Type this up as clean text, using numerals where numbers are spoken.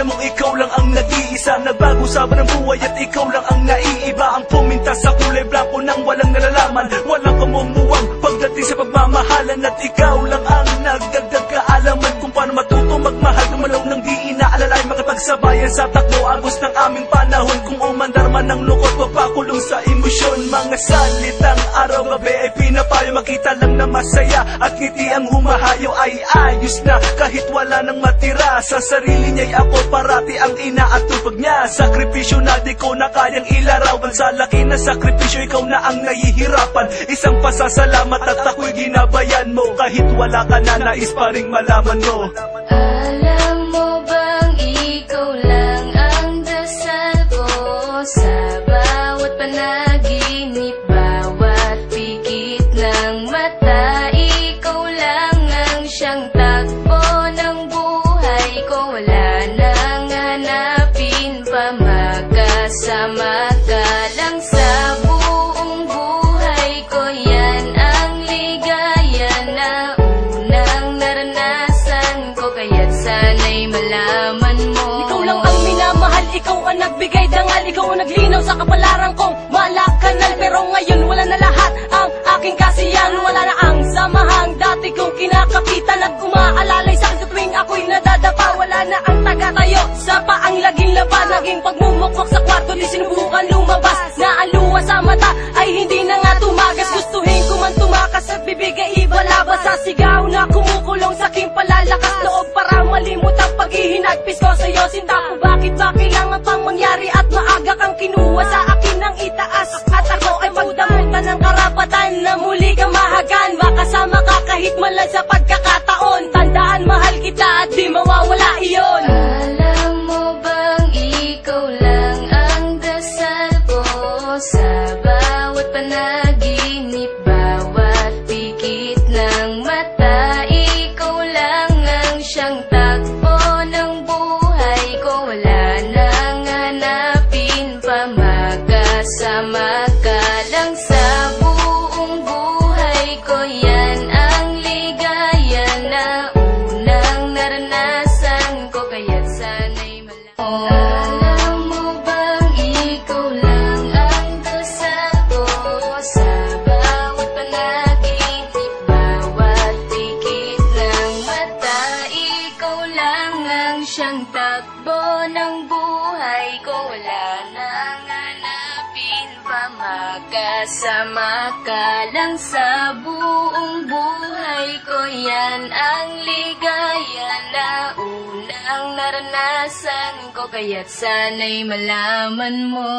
Alam mong ikaw lang ang nag-iisa, nagbago sa ng buhay at ikaw lang ang naiiba. Ang puminta sa kulay blanco nang walang nalalaman, walang kamumuwang pagdating sa pagmamahalan. At ikaw lang ang nagdagdag kaalaman kung paano matuto magmahal ng malaw nang di inaalalay. Makapagsabayan sa takbo agos ng aming panahon. Kung umandar man ng lungkot, magpakulong sa emosyon. Mga salitang araw-gabi ay pinapayo, makita lang na masaya at ngiti ang humahayo. Ay ayos na kahit wala nang matira, sa sarili niya'y ako parati ang inaatupag niya. Sakripisyo na di ko na kayang ilarawan, sa laki na sakripisyo ikaw na ang nahihirapan. Isang pasasalamat at ako'y ginabayan mo, kahit wala ka na nais pa ring malaman mo. Alam mo bang ikaw lang ang dasal ko sa bawat panaginip, bawat pikit ng mata. Ikaw lang ang siyang takbo ng buhay ko, wala nang hanapin pa, magkasama ka lang sa buong buhay ko. Yan ang ligaya na unang naranasan ko, kaya't sana'y malaman mo. Ikaw lang ang minamahal, ikaw ang nagbigay dangal, ikaw ang naglinaw sa kapalaran kong malakanal. Pero ngayon wala na lahat ang aking kasiyahan, wala na ang samahang dati kong kinakapitan. At umaalalay sa akin sa tuwing ako'y nadadapa, wala na ang taga-tayo sa paang laging laba. Naging pagmumukmok sa kwarto, di sinubukan lumabas, na ang luha sa mata ay hindi na nga tumagas. Gustuhin ko man tumakas at bibigay ibalabas, sa sigaw na kumukulong sa aking palalakas loob para malimut ang paghihinagpis ko sa'yo. Sinta ko bakit ba kailangan pang mangyari at maaga kang kinuha sa akin ng itaas. At ako ay magdamutan ng karapatan na muli kang mahagan, makasama ka kahit man lang sa pagkakataon. Tandaan mahal kita at di mawawala iyon. Alam mo bang ikaw lang ang dasal ko sa bawat panaginip, bawat pikit ng mata. Ikaw lang ang siyang takbo ng buhay ko, wala nang hanapin pa, magkasama ka lang sa buong buhay ko. Yan ang ligaya na unang naranasan ko, kaya't sana'y malaman. Alam mo bang ikaw lang ang dasal ko sa bawat panaginip, bawat pikit ng mata. Ikaw lang ang siyang takbo ng buhay ko, wala nang hanapin pa, magkasama ka lang sa buong buhay ko. Yan ang ligaya na unang naranasan ko, kaya't sana'y malaman mo.